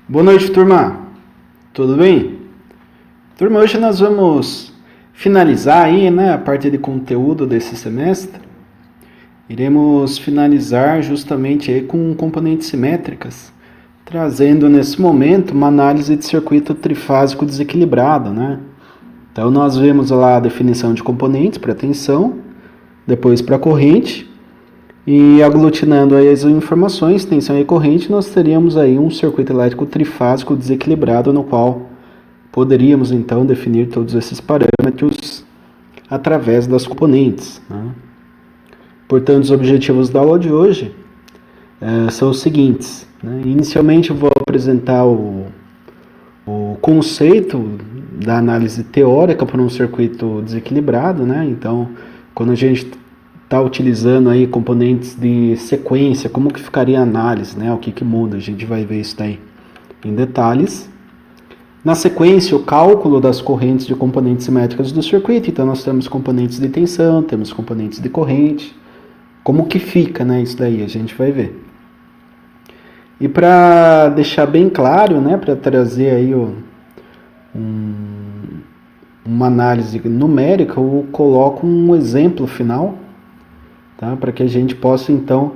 Boa noite, turma. Tudo bem? Turma, hoje nós vamos finalizar aí, né, a parte de conteúdo desse semestre. Iremos finalizar justamente aí com componentes simétricas, trazendo nesse momento uma análise de circuito trifásico desequilibrado, né? Então nós vemos lá a definição de componentes para tensão, depois para corrente, e aglutinando aí as informações, tensão e corrente, nós teríamos aí um circuito elétrico trifásico desequilibrado, no qual poderíamos então definir todos esses parâmetros através das componentes, né? Portanto, os objetivos da aula de hoje são os seguintes, né? Inicialmente eu vou apresentar o conceito da análise teórica para um circuito desequilibrado, né? Então, quando a gente está utilizando aí componentes de sequência, como que ficaria a análise, né? O que muda? A gente vai ver isso daí em detalhes. Na sequência, o cálculo das correntes de componentes simétricas do circuito. Então, nós temos componentes de tensão, temos componentes de corrente. Como que fica, né? Isso daí a gente vai ver. E para deixar bem claro, né? Para trazer aí uma análise numérica, eu coloco um exemplo final, tá? Para que a gente possa, então,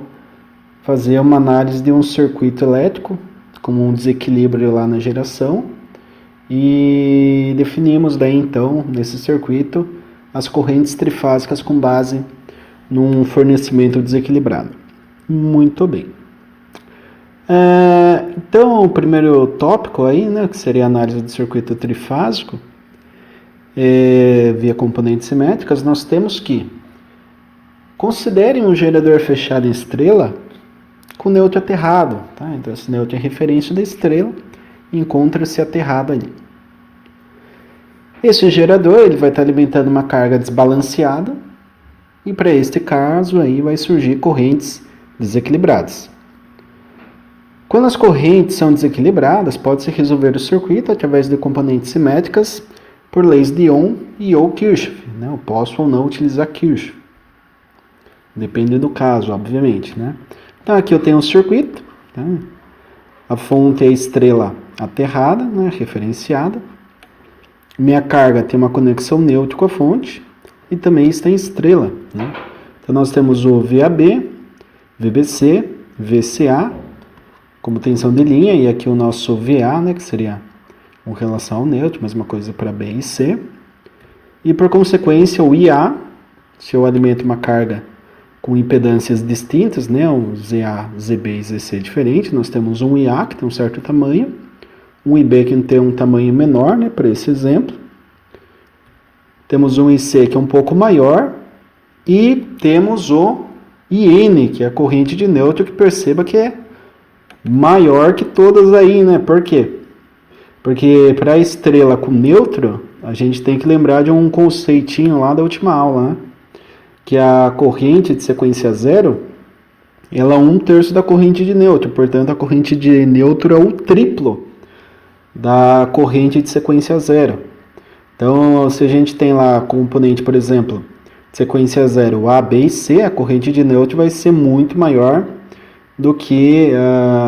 fazer uma análise de um circuito elétrico, como um desequilíbrio lá na geração, e definimos daí, então, nesse circuito, as correntes trifásicas com base num fornecimento desequilibrado. Muito bem. Então, o primeiro tópico aí, né, que seria a análise de circuito trifásico, via componentes simétricas, nós temos que considerem um gerador fechado em estrela com nêutron aterrado, tá? Então, esse nêutron é referência da estrela e encontra-se aterrado ali. Esse gerador ele vai estar alimentando uma carga desbalanceada e para este caso aí vai surgir correntes desequilibradas. Quando as correntes são desequilibradas, pode-se resolver o circuito através de componentes simétricas por leis de Ohm e ou Kirchhoff, né? Eu posso ou não utilizar Kirchhoff. Depende do caso, obviamente, né? Então, aqui eu tenho um circuito, tá? A fonte é a estrela aterrada, né? Referenciada. Minha carga tem uma conexão nêutron com a fonte e também está em estrela, né? Então, nós temos o VAB, VBC, VCA, como tensão de linha, e aqui o nosso VA, né? Que seria com relação ao nêutron, mesma coisa para B e C. E, por consequência, o IA, se eu alimento uma carga com impedâncias distintas, né, um ZA, ZB e ZC diferente, nós temos um IA que tem um certo tamanho, um IB que tem um tamanho menor, né, para esse exemplo, temos um IC que é um pouco maior, e temos o IN, que é a corrente de nêutron, que perceba que é maior que todas aí, né, por quê? Porque para a estrela com nêutron, a gente tem que lembrar de um conceitinho lá da última aula, né? Que a corrente de sequência zero, ela é 1/3 da corrente de nêutron, portanto a corrente de nêutron é o triplo da corrente de sequência zero. Então, se a gente tem lá a componente, por exemplo, de sequência zero, A, B e C, a corrente de nêutron vai ser muito maior do que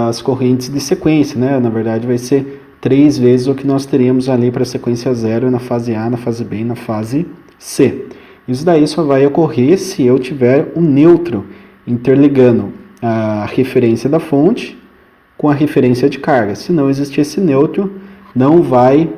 as correntes de sequência, né? Na verdade, vai ser 3 vezes o que nós teríamos ali para a sequência zero na fase A, na fase B e na fase C. Isso daí só vai ocorrer se eu tiver um nêutron interligando a referência da fonte com a referência de carga. Se não existir esse nêutron, não vai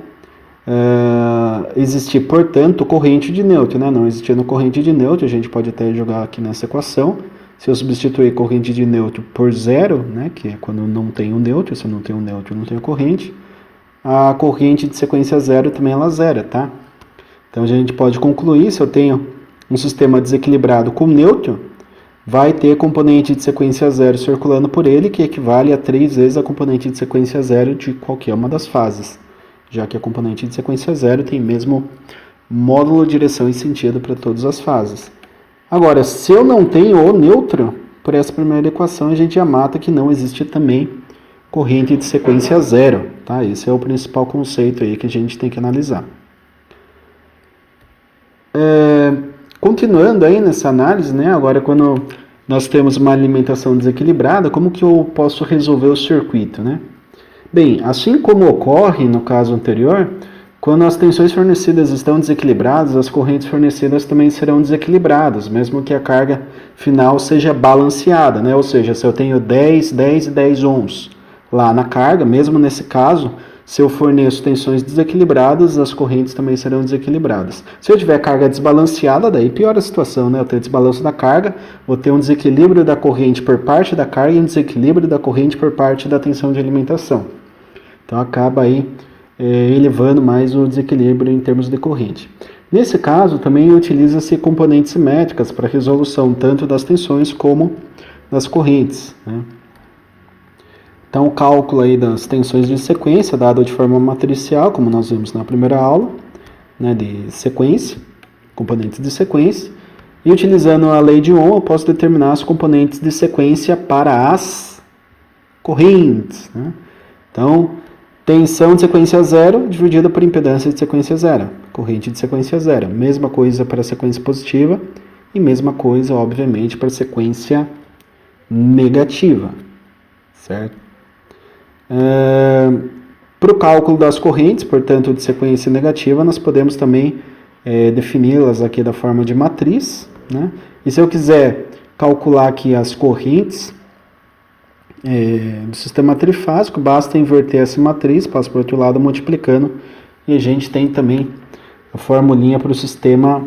existir, portanto, corrente de nêutron, né? Não existindo corrente de nêutron, a gente pode até jogar aqui nessa equação. Se eu substituir corrente de nêutron por zero, né, que é quando não tem um nêutron, se eu não tenho um nêutron, não tenho corrente, a corrente de sequência zero também ela zera, tá? Então, a gente pode concluir, se eu tenho um sistema desequilibrado com nêutron, vai ter componente de sequência zero circulando por ele, que equivale a 3 vezes a componente de sequência zero de qualquer uma das fases, já que a componente de sequência zero tem mesmo módulo, direção e sentido para todas as fases. Agora, se eu não tenho o nêutron, por essa primeira equação, a gente já mata que não existe também corrente de sequência zero, tá? Esse é o principal conceito aí que a gente tem que analisar. Continuando aí nessa análise, né? Agora, quando nós temos uma alimentação desequilibrada, como que eu posso resolver o circuito, né? Bem, assim como ocorre no caso anterior, quando as tensões fornecidas estão desequilibradas, as correntes fornecidas também serão desequilibradas, mesmo que a carga final seja balanceada, né? Ou seja, se eu tenho 10, 10 e 10 ohms lá na carga, mesmo nesse caso, se eu forneço tensões desequilibradas, as correntes também serão desequilibradas. Se eu tiver carga desbalanceada, daí piora a situação, né? Eu tenho desbalanço da carga, vou ter um desequilíbrio da corrente por parte da carga e um desequilíbrio da corrente por parte da tensão de alimentação. Então acaba aí elevando mais o desequilíbrio em termos de corrente. Nesse caso, também utiliza-se componentes simétricas para resolução tanto das tensões como das correntes, né? Então, o cálculo aí das tensões de sequência, dado de forma matricial, como nós vimos na primeira aula, né, de sequência, componentes de sequência, e utilizando a lei de Ohm, eu posso determinar as componentes de sequência para as correntes, né? Então, tensão de sequência zero dividida por impedância de sequência zero, corrente de sequência zero. Mesma coisa para a sequência positiva e mesma coisa, obviamente, para a sequência negativa, certo? Para o cálculo das correntes, portanto, de sequência negativa, nós podemos também defini-las aqui da forma de matriz, né? E se eu quiser calcular aqui as correntes do sistema trifásico, basta inverter essa matriz, passo para o outro lado multiplicando, e a gente tem também a formulinha para o sistema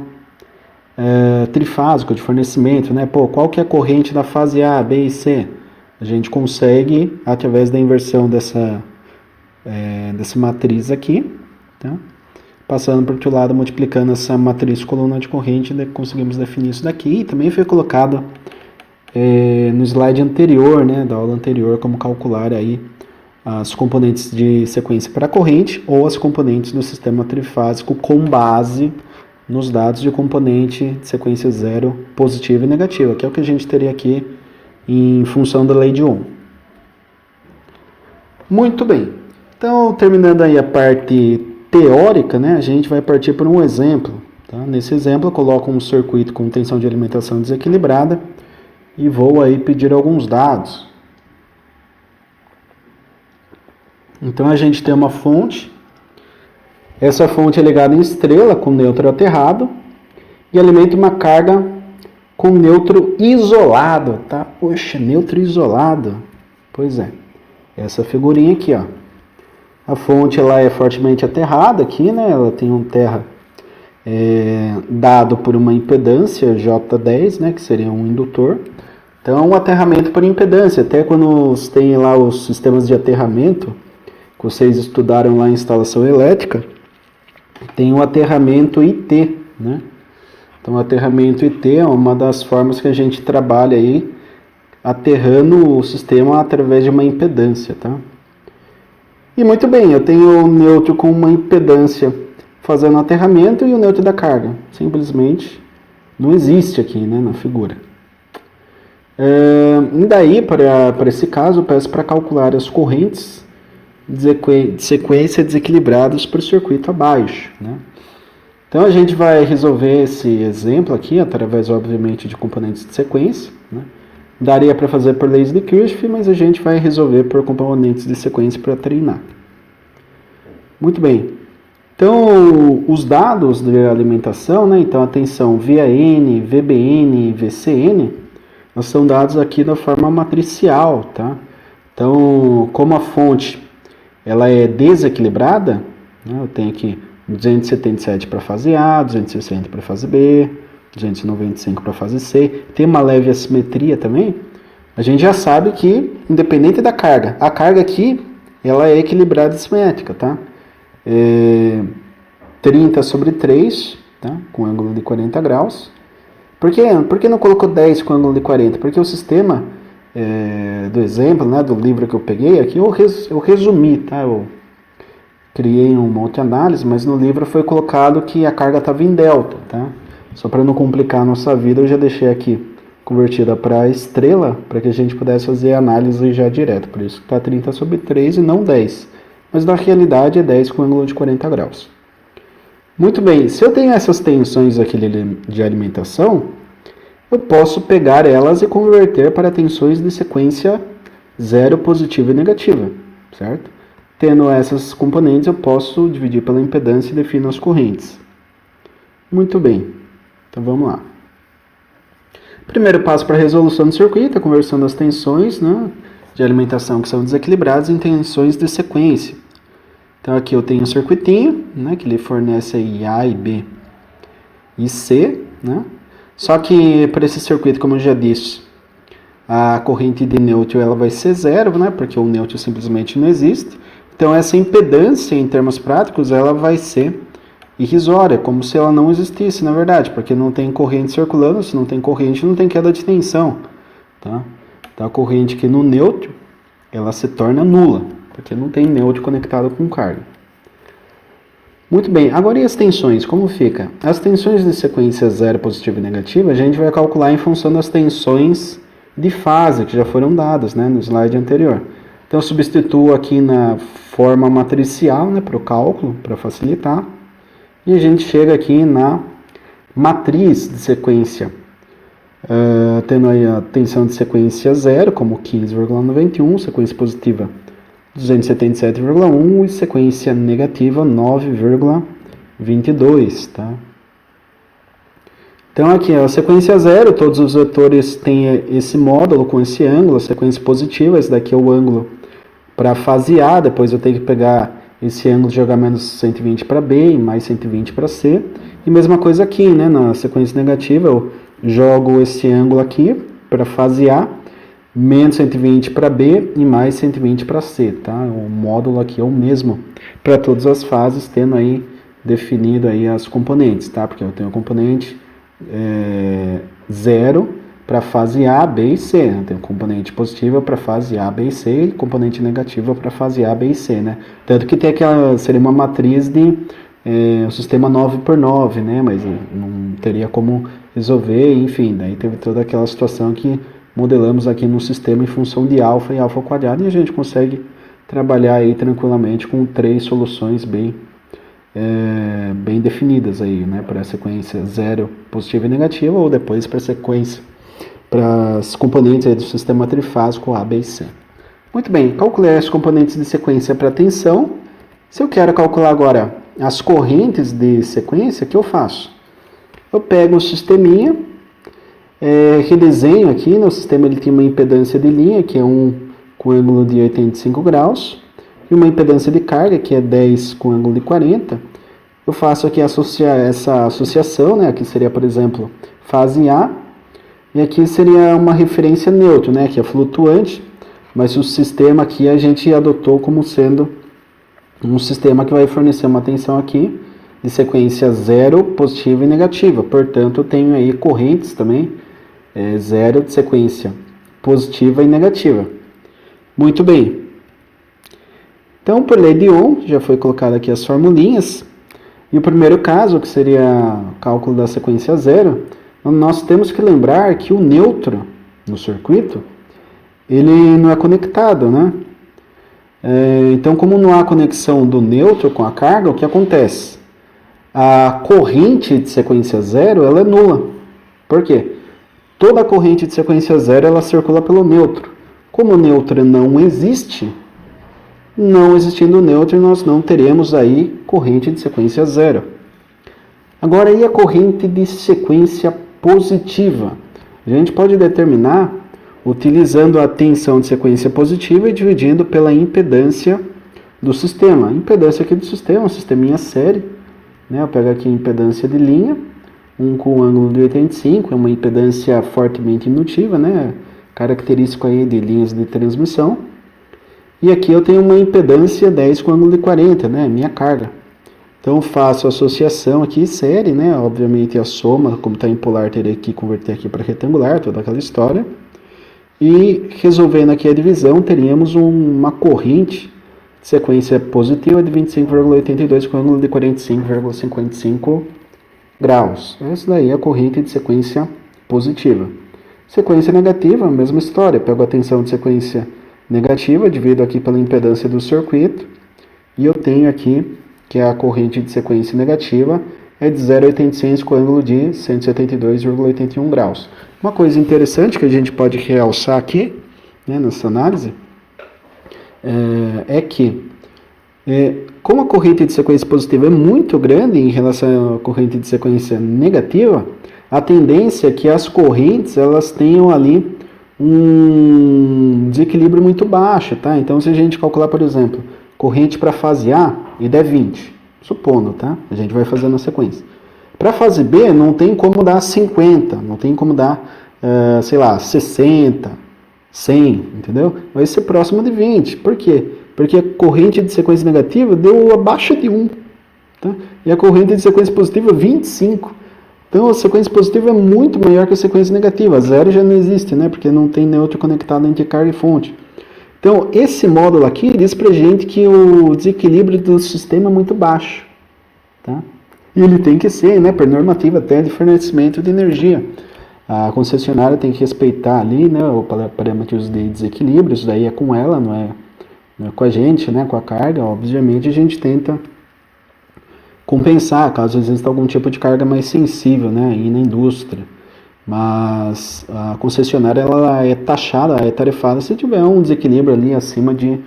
trifásico de fornecimento, né? Qual que é a corrente da fase A, B e C? A gente consegue, através da inversão dessa matriz aqui, tá? Passando para o outro lado, multiplicando essa matriz coluna de corrente, conseguimos definir isso daqui. E também foi colocado no slide anterior, né, da aula anterior, como calcular aí as componentes de sequência para a corrente ou as componentes do sistema trifásico com base nos dados de componente de sequência zero, positiva e negativa, que é o que a gente teria aqui em função da lei de Ohm. Muito bem. Então, terminando aí a parte teórica, né, a gente vai partir para um exemplo. Tá? Nesse exemplo, eu coloco um circuito com tensão de alimentação desequilibrada e vou aí pedir alguns dados. Então, a gente tem uma fonte. Essa fonte é ligada em estrela com nêutron aterrado e alimenta uma carga com nêutron isolado, tá? Poxa, nêutron isolado. Pois é. Essa figurinha aqui, ó. A fonte ela é fortemente aterrada aqui, né? Ela tem um terra dado por uma impedância J10, né? Que seria um indutor. Então, um aterramento por impedância. Até quando tem lá os sistemas de aterramento, que vocês estudaram lá em instalação elétrica, tem o aterramento IT, né? Então, o aterramento IT é uma das formas que a gente trabalha aí, aterrando o sistema através de uma impedância, tá? E muito bem, eu tenho o nêutron com uma impedância fazendo aterramento e o nêutron da carga. Simplesmente não existe aqui, né, na figura. E daí, para esse caso, eu peço para calcular as correntes de sequência desequilibradas para o circuito abaixo, né? Então, a gente vai resolver esse exemplo aqui, através, obviamente, de componentes de sequência, né? Daria para fazer por leis de Kirchhoff, mas a gente vai resolver por componentes de sequência para treinar. Muito bem. Então, os dados de alimentação, né? Então, atenção, VAN, VBN e VCN, nós são dados aqui da forma matricial, tá? Então, como a fonte ela é desequilibrada, né? Eu tenho aqui 277 para a fase A, 260 para a fase B, 295 para a fase C. Tem uma leve assimetria também. A gente já sabe que, independente da carga, a carga aqui ela é equilibrada e simétrica, tá? 30 sobre 3, tá? Com ângulo de 40 graus. Por que não colocou 10 com ângulo de 40? Porque o sistema do exemplo, né, do livro que eu peguei aqui, eu resumi, tá? Eu criei uma outra análise, mas no livro foi colocado que a carga estava em delta, tá? Só para não complicar a nossa vida, eu já deixei aqui convertida para estrela, para que a gente pudesse fazer a análise já direto. Por isso que está 30 sobre 3 e não 10. Mas na realidade é 10 com ângulo de 40 graus. Muito bem, se eu tenho essas tensões aqui de alimentação, eu posso pegar elas e converter para tensões de sequência zero, positiva e negativa, certo? Tendo essas componentes, eu posso dividir pela impedância e defino as correntes. Muito bem, então vamos lá. Primeiro passo para a resolução do circuito é a conversão das tensões, né, de alimentação que são desequilibradas em tensões de sequência. Então aqui eu tenho um circuitinho, né, que ele fornece aí A e B e C, né? Só que para esse circuito, como eu já disse, a corrente de neutro ela vai ser zero, né, porque o neutro simplesmente não existe. Então essa impedância, em termos práticos, ela vai ser irrisória, como se ela não existisse, na verdade, porque não tem corrente circulando. Se não tem corrente, não tem queda de tensão, tá? Então a corrente aqui no neutro, ela se torna nula, porque não tem neutro conectado com carga. Muito bem, agora e as tensões, como fica? As tensões de sequência zero, positiva e negativa, a gente vai calcular em função das tensões de fase, que já foram dadas, né, no slide anterior. Então eu substituo aqui na forma matricial, né, para o cálculo, para facilitar. E a gente chega aqui na matriz de sequência, tendo aí a tensão de sequência zero, como 15,91, sequência positiva 277,1 e sequência negativa 9,22, tá? Então aqui a sequência zero, todos os vetores têm esse módulo com esse ângulo, a sequência positiva, esse daqui é o ângulo para fasear, depois eu tenho que pegar esse ângulo de jogar menos 120 para B e mais 120 para C. E mesma coisa aqui, né? Na sequência negativa eu jogo esse ângulo aqui para fasear, menos 120 para B e mais 120 para C, tá? O módulo aqui é o mesmo para todas as fases, tendo aí definido aí as componentes, tá? Porque eu tenho a componente zero para fase A, B e C, né? Tem componente positiva para fase A, B e C e componente negativa para fase A, B e C, né? Tanto que tem aquela, seria uma matriz de o sistema 9x9, né? Mas não teria como resolver, enfim, daí teve toda aquela situação que modelamos aqui no sistema em função de alfa e alfa ao quadrado, e a gente consegue trabalhar aí tranquilamente com 3 soluções bem definidas aí, né? Para a sequência zero, positiva e negativa, ou depois para a sequência para as componentes aí do sistema trifásico A, B e C. Muito bem, calculei as componentes de sequência para tensão. Se eu quero calcular agora as correntes de sequência, o que eu faço? Eu pego o sisteminha, redesenho aqui, né? O sistema ele tem uma impedância de linha, que é 1 com ângulo de 85 graus, e uma impedância de carga, que é 10 com ângulo de 40. Eu faço aqui essa associação, né? Aqui seria, por exemplo, fase A, e aqui seria uma referência neutra, né, que é flutuante, mas o sistema aqui a gente adotou como sendo um sistema que vai fornecer uma tensão aqui de sequência zero, positiva e negativa. Portanto, eu tenho aí correntes também, zero de sequência positiva e negativa. Muito bem. Então, por lei de Ohm, já foi colocado aqui as formulinhas. E o primeiro caso, que seria o cálculo da sequência zero, nós temos que lembrar que o neutro no circuito, ele não é conectado, né? Então, como não há conexão do neutro com a carga, o que acontece? A corrente de sequência zero, ela é nula. Por quê? Toda a corrente de sequência zero, ela circula pelo neutro. Como o neutro não existe, não existindo o neutro, nós não teremos aí corrente de sequência zero. Agora, e a corrente de sequência positiva? A gente pode determinar utilizando a tensão de sequência positiva e dividindo pela impedância do sistema. A impedância aqui do sistema, um sisteminha série, né? Eu pego aqui a impedância de linha, 1 com ângulo de 85, é uma impedância fortemente indutiva, né? Característico aí de linhas de transmissão. E aqui eu tenho uma impedância 10 com ângulo de 40, né? Minha carga. Então, faço a associação aqui, série, né? Obviamente, a soma, como está em polar, teria que converter aqui para retangular, toda aquela história. E, resolvendo aqui a divisão, teríamos uma corrente de sequência positiva de 25,82 com ângulo de 45,55 graus. Essa daí é a corrente de sequência positiva. Sequência negativa, a mesma história. Pego a tensão de sequência negativa, divido aqui pela impedância do circuito, e eu tenho aqui que a corrente de sequência negativa é de 0,86 com ângulo de 172,81 graus. Uma coisa interessante que a gente pode realçar aqui, né, nessa análise, é que Como a corrente de sequência positiva é muito grande em relação à corrente de sequência negativa, a tendência é que as correntes elas tenham ali um desequilíbrio muito baixo, tá? Então, se a gente calcular, por exemplo, corrente para fase A e der 20, supondo, tá? A gente vai fazendo a sequência. Para a fase B, não tem como dar 50, não tem como dar, sei lá, 60, 100, entendeu? Vai ser próximo de 20. Por quê? Porque a corrente de sequência negativa deu abaixo de 1. Tá? E a corrente de sequência positiva, 25. Então, a sequência positiva é muito maior que a sequência negativa. Zero já não existe, né? Porque não tem nêutron conectado entre carga e fonte. Então, esse módulo aqui diz pra gente que o desequilíbrio do sistema é muito baixo. Tá? E ele tem que ser, né, por normativa até de fornecimento de energia. A concessionária tem que respeitar ali, né, os parâmetros de desequilíbrio, isso daí é com ela, não é com a gente, né, com a carga. Obviamente a gente tenta compensar, caso exista algum tipo de carga mais sensível, né, aí na indústria. Mas a concessionária ela é taxada, é tarifada se tiver um desequilíbrio ali acima de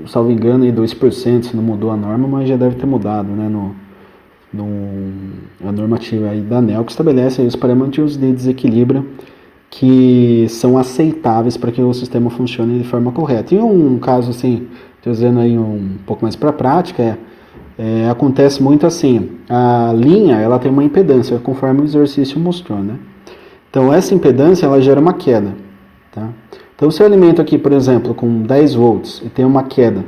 salvo engano, aí 2%, se não mudou a norma, mas já deve ter mudado, né, a normativa aí da ANEEL, que estabelece aí os parâmetros de desequilíbrio que são aceitáveis para que o sistema funcione de forma correta. E um caso assim, trazendo aí um pouco mais para a prática, acontece muito assim, a linha ela tem uma impedância, conforme o exercício mostrou, né? Então essa impedância ela gera uma queda, tá? Então se eu alimento aqui, por exemplo, com 10 volts e tem uma queda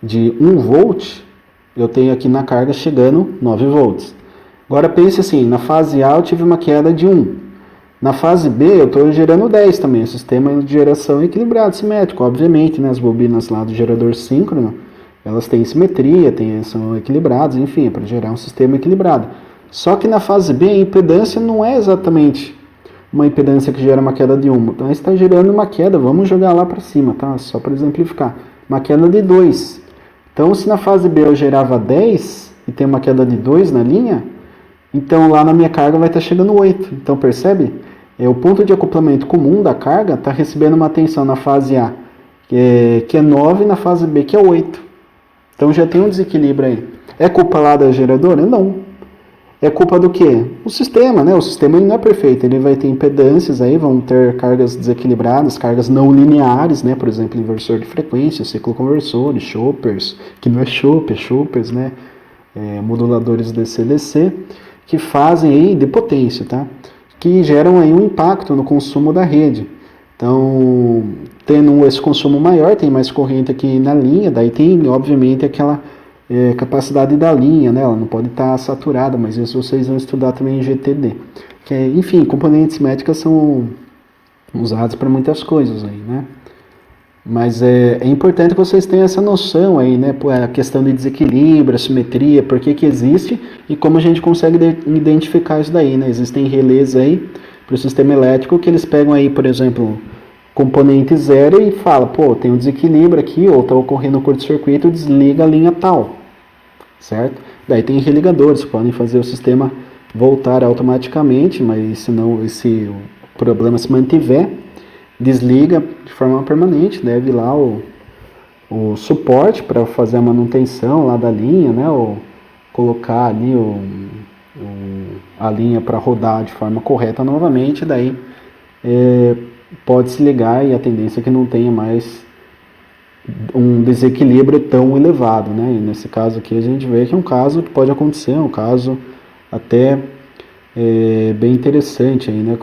de 1 volt, eu tenho aqui na carga chegando 9 volts. Agora pense assim, na fase A eu tive uma queda de 1. Na fase B eu estou gerando 10 também, o sistema de geração é equilibrado, simétrico, obviamente, né? As bobinas lá do gerador síncrono, elas têm simetria, são equilibradas, enfim, para gerar um sistema equilibrado. Só que na fase B a impedância não é exatamente uma impedância que gera uma queda de 1. Então está gerando uma queda, vamos jogar lá para cima, tá? Só para exemplificar, uma queda de 2. Então, se na fase B eu gerava 10 e tem uma queda de 2 na linha, então lá na minha carga vai estar chegando 8. Então, percebe? O ponto de acoplamento comum da carga está recebendo uma tensão na fase A, que é 9, e na fase B, que é 8. Então, já tem um desequilíbrio aí. É culpa lá da geradora? Não. É culpa do quê? O sistema, né? O sistema ele não é perfeito, ele vai ter impedâncias aí, vão ter cargas desequilibradas, cargas não lineares, né? Por exemplo, inversor de frequência, cicloconversores, choppers, que não é chopp, é choppers, né? Moduladores DC-DC, que fazem aí de potência, tá? Que geram aí um impacto no consumo da rede. Então, tendo esse consumo maior, tem mais corrente aqui na linha, daí tem, obviamente, aquela capacidade da linha, né? Ela não pode estar saturada, mas isso vocês vão estudar também em GTD. Enfim, componentes métricas são usados para muitas coisas aí, né? Mas é importante que vocês tenham essa noção aí, né? A questão de desequilíbrio, assimetria, por que existe e como a gente consegue identificar isso daí, né? Existem relés aí para o sistema elétrico que eles pegam aí, por exemplo, componente zero e fala, tem um desequilíbrio aqui, ou está ocorrendo um curto-circuito, desliga a linha tal, certo? Daí tem religadores que podem fazer o sistema voltar automaticamente, mas se o problema se mantiver, desliga de forma permanente, deve ir lá o suporte para fazer a manutenção lá da linha, né? Ou colocar ali a linha para rodar de forma correta novamente, daí pode se ligar e a tendência é que não tenha mais um desequilíbrio tão elevado, né? E nesse caso aqui a gente vê que é um caso que pode acontecer, um caso até bem interessante aí, né?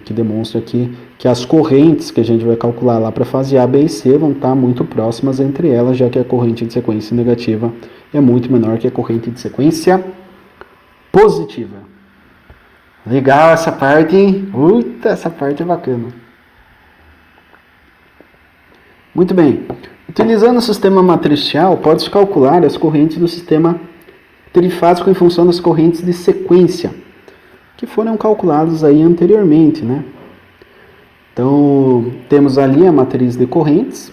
Que demonstra aqui que as correntes que a gente vai calcular lá para fase A, B e C vão estar muito próximas entre elas, já que a corrente de sequência negativa é muito menor que a corrente de sequência positiva. Legal essa parte, hein? Puta, essa parte é bacana. Muito bem. Utilizando o sistema matricial, pode-se calcular as correntes do sistema trifásico em função das correntes de sequência, que foram calculadas aí anteriormente, né? Então, temos ali a matriz de correntes,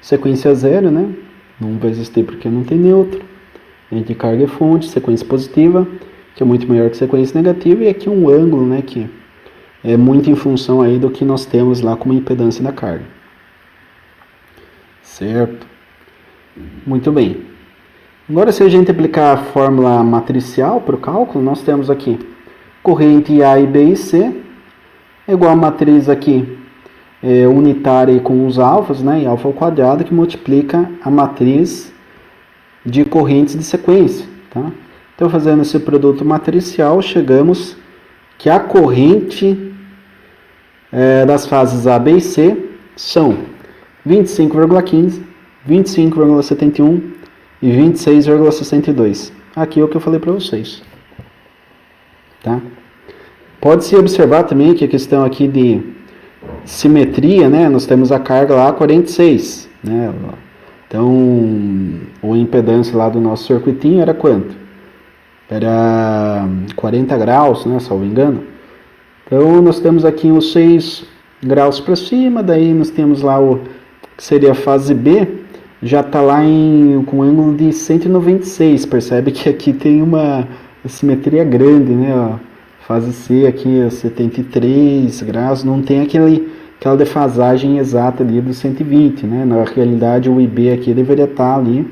sequência zero, né? Não vai existir porque não tem nêutron. Entre carga e fonte, sequência positiva, que é muito maior que sequência negativa, e aqui um ângulo, né, que é muito em função aí do que nós temos lá como impedância da carga. Certo? Muito bem. Agora, se a gente aplicar a fórmula matricial para o cálculo, nós temos aqui corrente A e B e C é igual a matriz aqui unitária com os alfas, né, e alfa ao quadrado, que multiplica a matriz de correntes de sequência. Tá? Então, fazendo esse produto matricial, chegamos que a corrente das fases A, B e C são 25,15, 25,71 e 26,62. Aqui é o que eu falei para vocês. Tá? Pode-se observar também que a questão aqui de simetria, né? Nós temos a carga lá 46, né? Então, a impedância lá do nosso circuitinho era quanto? Era 40 graus, né? Salvo engano. Então, nós temos aqui os 6 graus para cima, daí nós temos lá o que seria a fase B, já está lá com um ângulo de 196, percebe que aqui tem uma simetria grande, né? Ó, fase C aqui 73 graus, não tem aquela defasagem exata ali do 120, né? Na realidade o IB aqui deveria estar ali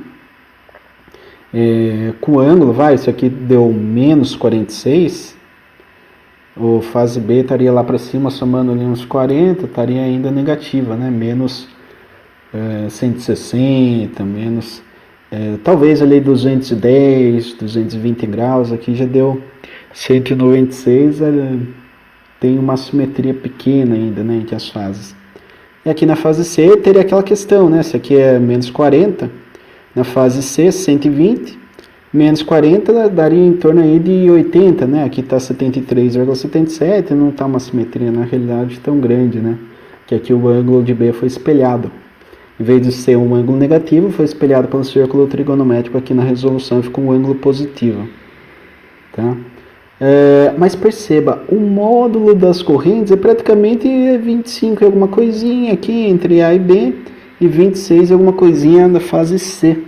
com ângulo, isso aqui deu menos 46, o fase B estaria lá para cima somando ali uns 40, estaria ainda negativa, né? Menos 160, menos talvez ali 210, 220 graus, aqui já deu 196, tem uma simetria pequena ainda, né, entre as fases. E aqui na fase C teria aquela questão, né, se aqui é menos 40, na fase C 120, menos 40 daria em torno aí de 80, né, aqui está 73,77, não está uma simetria na realidade tão grande, né, que aqui o ângulo de B foi espelhado. Em vez de ser um ângulo negativo, foi espelhado pelo círculo trigonométrico aqui na resolução e ficou um ângulo positivo. Tá? Mas perceba, o módulo das correntes é praticamente 25 e alguma coisinha aqui entre A e B e 26 e alguma coisinha na fase C.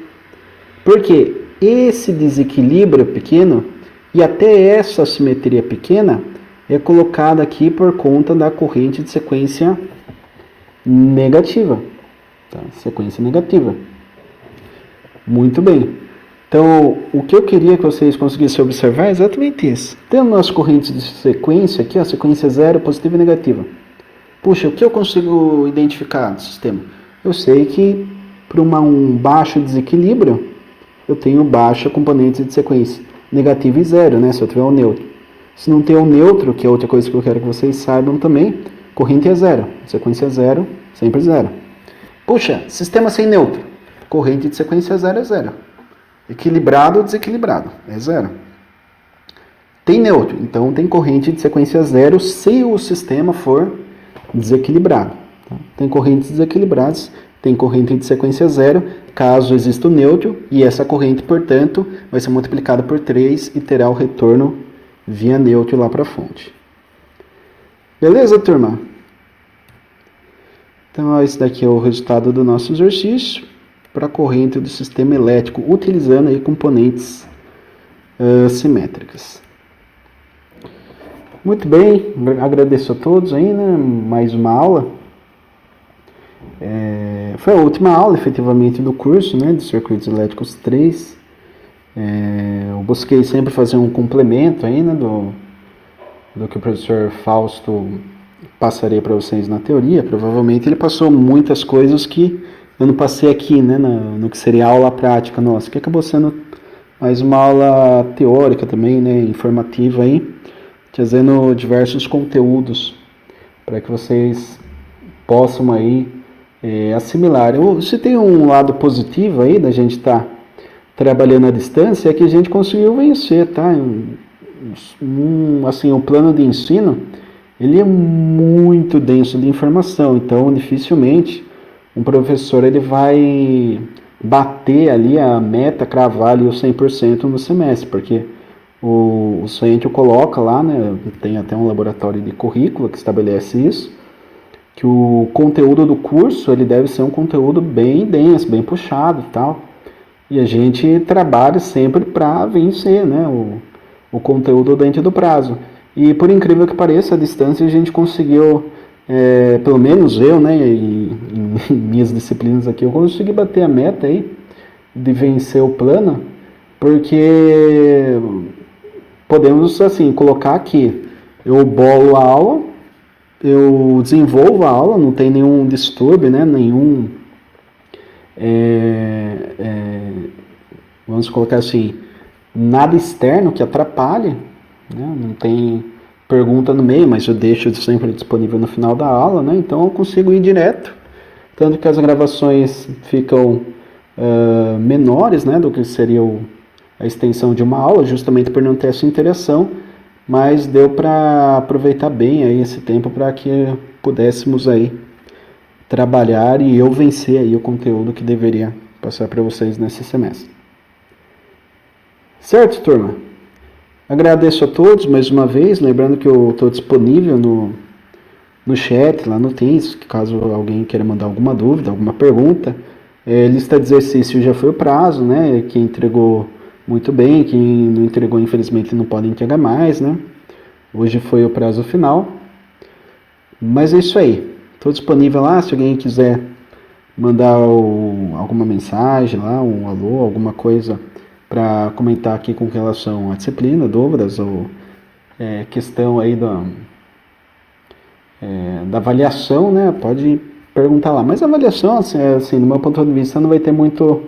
Por quê? Esse desequilíbrio pequeno e até essa simetria pequena é colocada aqui por conta da corrente de sequência negativa. Tá? Sequência negativa. Muito bem. Então, o que eu queria que vocês conseguissem observar é exatamente isso. Tendo nossas correntes de sequência aqui, a sequência 0, positiva e negativa. Puxa, o que eu consigo identificar do sistema? Eu sei que para um baixo desequilíbrio, eu tenho baixa componente de sequência. Negativo e 0, né? Se eu tiver um neutro. Se não tem um neutro, que é outra coisa que eu quero que vocês saibam também, corrente é 0. Sequência 0, sempre 0. Puxa, sistema sem neutro. Corrente de sequência 0 é 0. Equilibrado ou desequilibrado, é 0. Tem neutro, então tem corrente de sequência 0 se o sistema for desequilibrado. Tá? Tem correntes desequilibradas, tem corrente de sequência 0, caso exista o neutro, e essa corrente, portanto, vai ser multiplicada por 3 e terá o retorno via neutro lá para a fonte. Beleza, turma? Então, esse daqui é o resultado do nosso exercício para a corrente do sistema elétrico, utilizando aí componentes simétricas. Muito bem, agradeço a todos aí, né? Mais uma aula. Foi a última aula, efetivamente, do curso, né? De circuitos elétricos 3. Eu busquei sempre fazer um complemento aí, né? Do que o professor Fausto passaria para vocês na teoria. Provavelmente ele passou muitas coisas que eu não passei aqui, né, no que seria a aula prática nossa, que acabou sendo mais uma aula teórica também, né, informativa aí, trazendo diversos conteúdos para que vocês possam aí assimilar. Se tem um lado positivo aí da gente estar trabalhando à distância, é que a gente conseguiu vencer, tá? Assim, o plano de ensino, ele é muito denso de informação, então dificilmente um professor ele vai bater ali a meta, cravar ali o 100% no semestre, porque o centro coloca lá, né, tem até um laboratório de currículo que estabelece isso, que o conteúdo do curso ele deve ser um conteúdo bem denso, bem puxado e tal, e a gente trabalha sempre para vencer, né, o conteúdo dentro do prazo. E por incrível que pareça, a distância a gente conseguiu, pelo menos eu, né, em minhas disciplinas aqui, eu consegui bater a meta aí de vencer o plano, porque podemos, assim, colocar aqui, eu bolo a aula, eu desenvolvo a aula, não tem nenhum distúrbio, né, nenhum, vamos colocar assim, nada externo que atrapalhe, né, não tem pergunta no meio, mas eu deixo sempre disponível no final da aula, né, então eu consigo ir direto, tanto que as gravações ficam menores, né, do que seria a extensão de uma aula, justamente por não ter essa interação, mas deu para aproveitar bem aí esse tempo para que pudéssemos aí trabalhar e eu vencer aí o conteúdo que deveria passar para vocês nesse semestre. Certo, turma? Agradeço a todos mais uma vez, lembrando que eu estou disponível no chat, lá no Teams, caso alguém queira mandar alguma dúvida, alguma pergunta. Lista de exercício já foi o prazo, né? Quem entregou muito bem, quem não entregou, infelizmente, não pode entregar mais, né? Hoje foi o prazo final. Mas é isso aí. Estou disponível lá, se alguém quiser mandar alguma mensagem lá, um alô, alguma coisa para comentar aqui com relação à disciplina, dúvidas ou questão aí da avaliação, né? Pode perguntar lá. Mas a avaliação, assim, no meu ponto de vista, não vai ter muito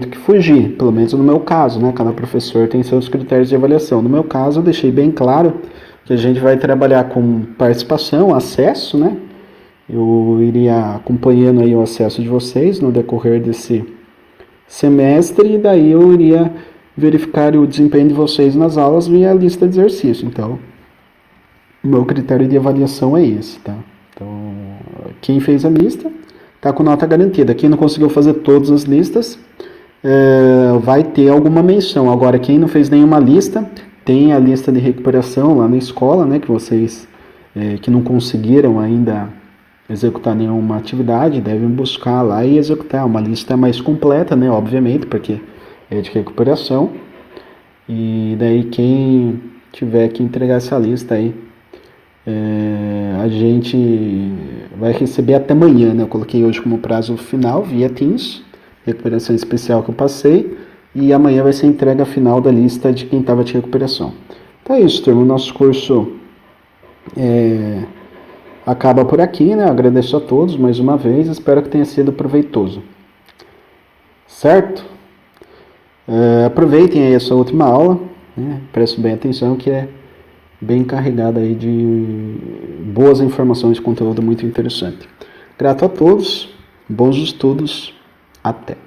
que fugir, pelo menos no meu caso, né? Cada professor tem seus critérios de avaliação. No meu caso, eu deixei bem claro que a gente vai trabalhar com participação, acesso, né? Eu iria acompanhando aí o acesso de vocês no decorrer desse semestre e daí eu iria verificar o desempenho de vocês nas aulas via lista de exercício. Então, o meu critério de avaliação é esse, tá? Então, quem fez a lista está com nota garantida. Quem não conseguiu fazer todas as listas vai ter alguma menção. Agora, quem não fez nenhuma lista, tem a lista de recuperação lá na escola, né? Que vocês que não conseguiram ainda executar nenhuma atividade, devem buscar lá e executar. Uma lista mais completa, né? Obviamente, porque é de recuperação. E daí quem tiver que entregar essa lista aí, a gente vai receber até amanhã, né? Eu coloquei hoje como prazo final via Teams, recuperação especial que eu passei, e amanhã vai ser a entrega final da lista de quem estava de recuperação. Então é isso, turma. O nosso curso acaba por aqui, né? Agradeço a todos mais uma vez, espero que tenha sido proveitoso. Certo? Aproveitem aí essa última aula, né? Prestem bem atenção que é bem carregada aí de boas informações, conteúdo muito interessante. Grato a todos, bons estudos, até!